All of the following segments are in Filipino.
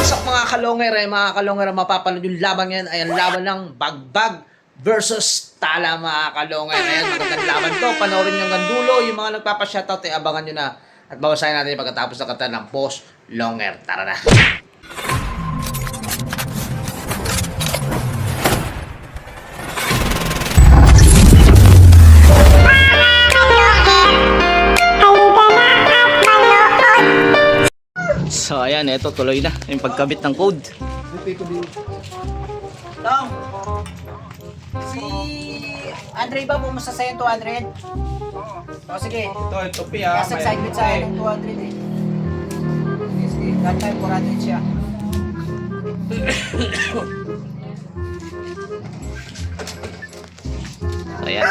What's up mga kalonger? Mga kalonger, mapapanood yung laban ngayon ay ang laban ng Bagbag versus Tala mga kalonger. Ayan, magandang laban to. Panoorin nyo hanggang dulo. Yung mga nagpapa-shoutout ay abangan nyo na. At babasahin natin pagkatapos ng kanta ng Boss Longer. Tara na. So ayan, ito tuloy na yung pagkabit ng code. Long, si Andre ba pumasa sa'yo 200? O sige, Ito piya. kasi excited sa akin ng 200 eh. Sige, that time 400 siya. So ayan.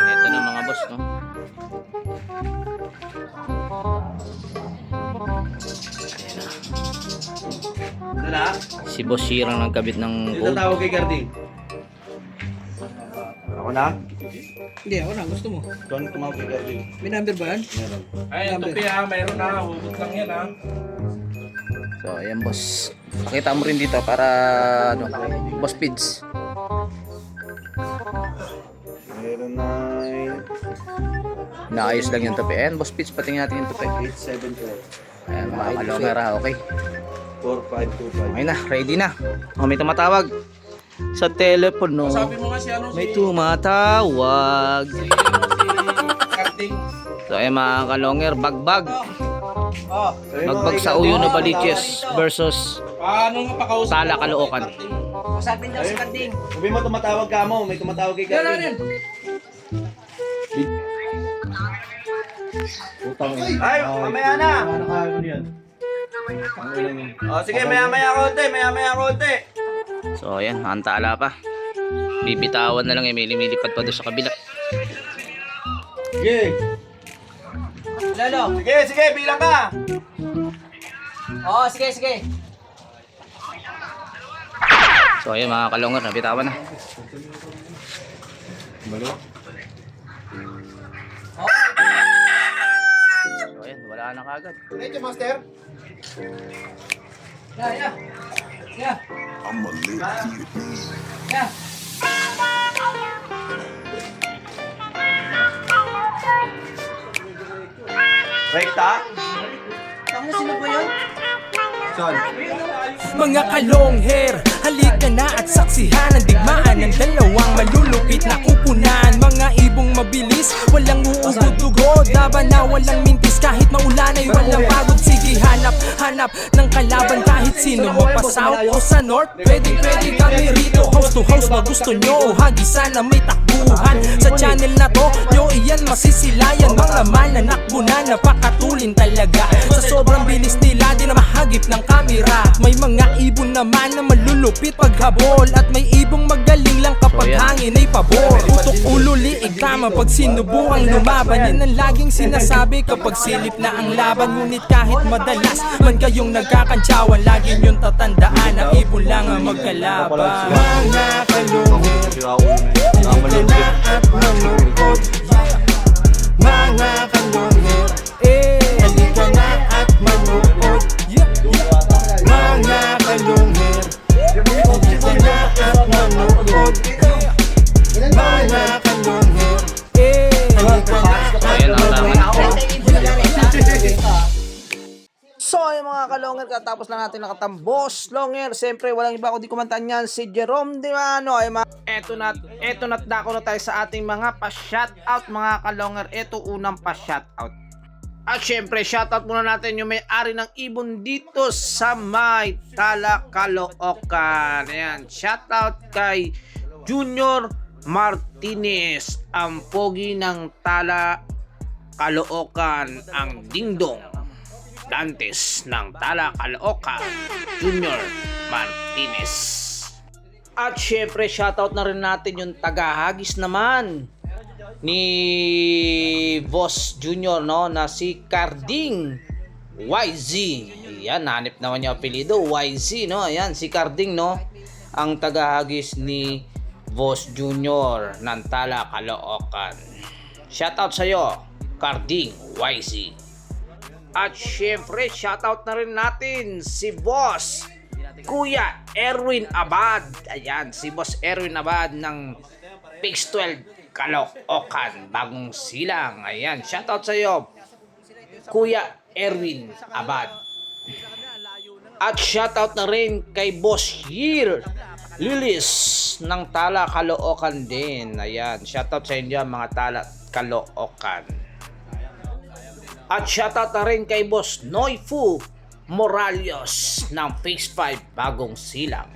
Ito na mga boss, no? Ito na. Si Boss Shirang nagkabit ng Ito code. tawag kay Garding. Ako na? Hindi, ako na. Gusto mo. Ito ang tumawag kay Garding. May number ba yan? Meron. Ay, ito piya, mayroon na. Hugot lang yan, ha? So ayan boss. Pakita mo rin dito para ano, Boss Pids. Meron na Naayos lang yung tope. Ayan, Boss Pids, patingin natin yung tope. 874 Ayan, mga kalonger ha, okay. 4525. Okay na, ready na. Oh, may tumatawag sa telepono. No? Sabi mo nga si ano, May si tumatawag. Karting. So ayan mga kalonger, Bagbag. Oh, Bagbag sa Uyo na Baliches versus Paano nga pakausap? Tala, Caloocan. usapin daw si Kanding. Sabi mo tumatawag ka mo. May tumatawag kay Garding. Ay, mamaya na. Oh, sige, maya-maya konti. Maya-maya konti. So ayan, ang Tala pa. Bibitawan na lang eh, may lumilipad pa doon sa kabila. Sige. Lolo. Sige, bilang ka. Oo, sige, sige. So ayan mga kalonger, nabitawan na. So ayan, wala na kagad. Thank you, Master. Yeah, yeah. Yeah. Yeah. Rekta? Tama, sino ba yun? Son. Mga kalongher, halika na at saksihan ang digmaan ng dalawang malulupit na kupunan. Mga ibong mabilis, walang uugod-ugod, laban na walang mintis kahit maulan ay walang pagod. Sige, hanap ng kalaban kahit sino mo pa south o sa north. Pwede kami rito, house to house ba gusto nyo? Hagisan na may takbuhan sa channel na to, nyo iyan masisilayan. Mga mananakbo na napakatulin talaga. Sa sobrang bilis nila, di na mahagip ng kamera. May mga ibon naman na malulupit paghabol, at may ibong magaling lang kapag hangin ay pabor. Utok ulo liig tama pag sinubukang lumaban. Yan ang laging sinasabi kapag silip na ang laban. Ngunit kahit madalas man kayong nagkakantsawan, lagi nyong tatandaan na ibon lang ang magkalaban. Mga kalungit, halika na at manood. Mga kalungit, halika na at manood. Mga kalungit, halika na at manood. Mga kalungit, halika na at Ayan ang laban. So, yung mga kalongger, katapos lang natin nakatambos longer. Siyempre, walang iba kundi kumantaan yan, si Jerome Dimano. Ay, eto na dako na tayo sa ating mga pa-shoutout mga kalongger. Eto unang pa-shoutout. At syempre, shoutout muna natin yung may-ari ng ibon dito sa may Tala, Caloocan. Ayan, shoutout kay Junior Martinez, ang pogi ng Tala, Caloocan, ang dingdong Dantes ng Tala, Caloocan, Junior Martinez. At syempre, shoutout na rin natin yung tagahagis naman ni Boss Junior, no, na si Carding YZ. Ayan, hanip naman yung apelido, YZ, no. Ayan, si Carding, no, ang tagahagis ni Boss Junior ng Tala, Caloocan. Shoutout sa'yo, Carding YZ. At syempre, shoutout na rin natin si Boss Kuya Erwin Abad. Ayan, si Boss Erwin Abad ng Pix 12 Caloocan, Bagong Silang. Ayan, shoutout sa iyo, Kuya Erwin Abad. At shoutout na rin kay Boss Year Lilis ng Tala, Caloocan din. Ayan, shoutout sa inyo mga Tala, Caloocan. At shoutout na rin kay Boss Noifu Moralios ng Phase 5 Bagong Silang.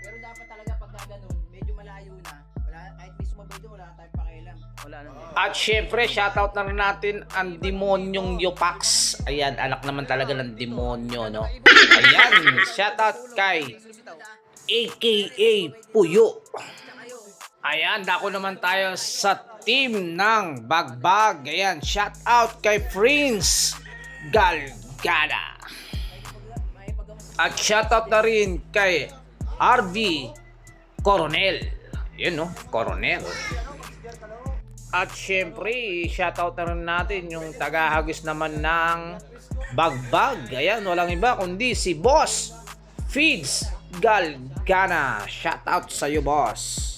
Pero dapat talaga pag gano'n, medyo malayo na. Wala, kahit mismo dito, wala tayong pakialam. Wala na. At syempre, shoutout na rin natin ang demonyong Yopax. Ayan, anak naman talaga ng demonyo, no? Ayan, shoutout kay AKA Puyo. Ayan, dako naman tayo sa team ng Bagbag. Ayan, shoutout kay Prince Galgada. At shoutout na rin kay RV Coronel. Yun, no? Coronel. At syempre, shoutout na rin natin yung tagahagis naman ng Bagbag. Ayan, walang iba kundi si Boss Feeds Galgana. Shoutout sa iyo, boss.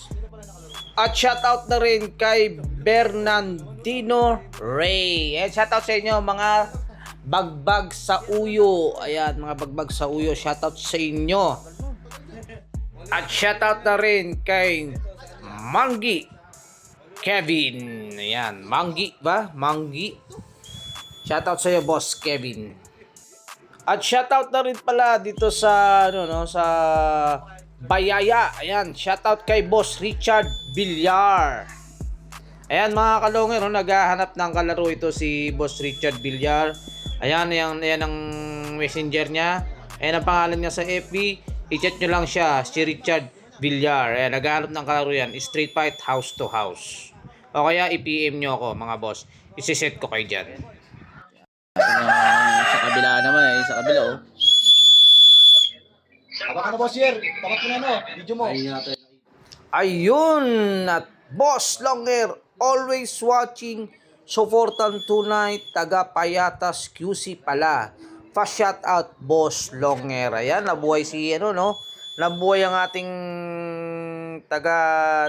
At shoutout na rin kay Bernardino Ray. And shoutout sa inyo mga bagbag sa uyo. Ayan, mga bagbag sa uyo. Shoutout sa inyo. At shoutout na rin kay Manggi Kevin. Ayan, Manggi ba? Manggi. Shoutout sa iyo, boss Kevin. At shoutout na rin pala dito sa sa Bayaya. Ayan, shoutout kay Boss Richard Villar. Ayan mga kalongero, naghahanap ng kalaro ito si Boss Richard Villar. Ayan, ayan ang messenger niya. Ayan ang pangalan niya sa FB. I-chat nyo lang siya, si Richard Villar. Ayan, naghahanap ng kalaro yan. Street fight, house to house. O kaya i-PM nyo ako mga boss. Isiset ko kayo dyan. Sa kabila naman sa kabila oh. Baka na boss Yer. Tapat mo na no. Video mo. Ayun, at Boss Longer, always watching, supportan tonight, taga Payatas QC pala. Fast shout out, Boss Longer. Ayan, nabuhay si nabuhay ang ating taga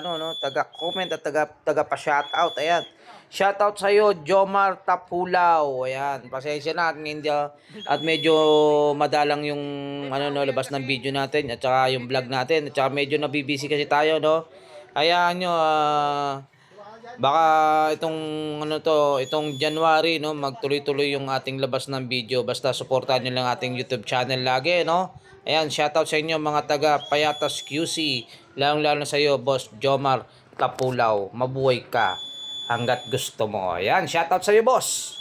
comment at taga pa shout out. Ayan. Shout out sa iyo, Jomar Tapulaw. Ayan, pasensya na at medyo madalang yung labas ng video natin at saka yung vlog natin at saka medyo nabibisi kasi tayo, no. Hayaan nyo, baka itong January, no, magtuloy-tuloy yung ating labas ng video. Basta suportahan nyo lang ating YouTube channel lagi, no. Ayan, shout out sa inyo mga taga Payatas QC. Lalong-lalo sa iyo, Boss Jomar Tapulaw. Mabuhay ka hanggat gusto mo. Ayan, shoutout sa iyo, boss.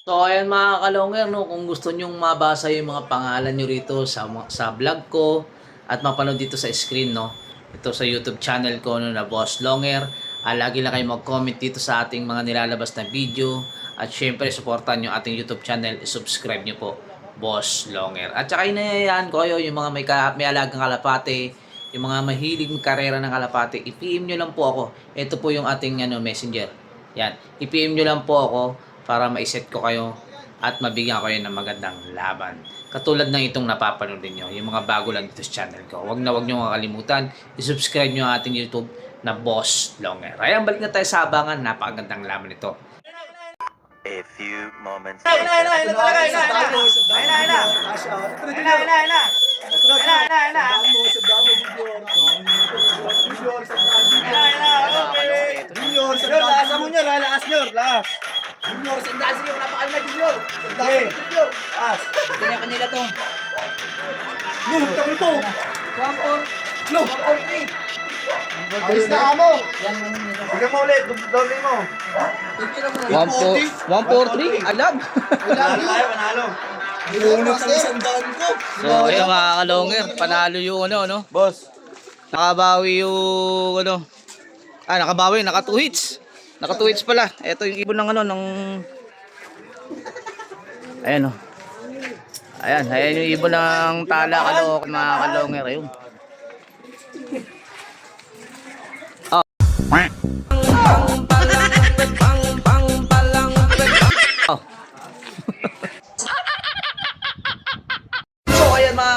So ayan mga kalonger, no, kung gusto nyong mabasa yung mga pangalan nyo rito sa vlog ko at mapanood dito sa screen, no, ito sa YouTube channel ko, no, na Boss Longer. Lagi lang kayo mag-comment dito sa ating mga nilalabas na video at syempre supportan nyo ating YouTube channel, subscribe nyo po, Boss Longer. At saka inayayaan ko kayo yung mga may alagang kalapate, yung mga mahilig karera ng kalapate, i-PM nyo lang po ako. Ito po yung ating messenger. Yan, i-PM nyo lang po ako para ma-set ko kayo at mabigyan ko kayo ng magandang laban. Katulad ng itong napapanood niyo, yung mga bago lang dito sa channel ko. Wag nyo makalimutan, i-subscribe nyo ang ating YouTube na Boss Longer. Ayan, balik na tayo sa abangan. Napakagandang laban ito. A few moments Junior, lakas mo nyo, lakas nyo, lakas. Junior, sandaan sa'yo, napakal na Junior. Sandaan mo, Junior. Lakas. Kanya-kanila to. No, kami to. No. Ayos na ka mo. Bigyan mo ulit, doble mo. 143, alam. Panalo tayo, panalo. Unang sa sandaan ko. So ayan mga kalonger, panalo yung Boss. nakabawi yung nakabawi, naka 2 hits. Naka 2 hits pala. Ito yung ibon ng ng ayan ayan yung ibon ng Tala Caloocan mga kalonger. Ayun.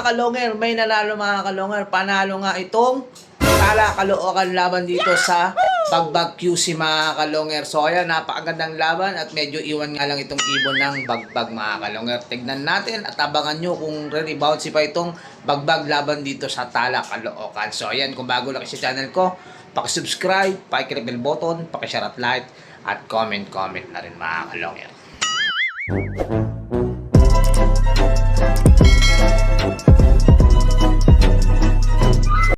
Kalonger, may nanalo mga Kalonger. Panalo nga itong Tala Caloocan laban dito sa Bagbag QC mga Kalonger. So ayan, napakagandang laban at medyo iwan nga lang itong ibon ng Bagbag mga Kalonger. Tignan natin at abangan nyo kung re-bouncy pa itong Bagbag laban dito sa Tala Caloocan. So ayan, kung bago lang sa channel ko, paki-subscribe, paki-click bell button, paki-share at like, at comment na rin mga Kalonger.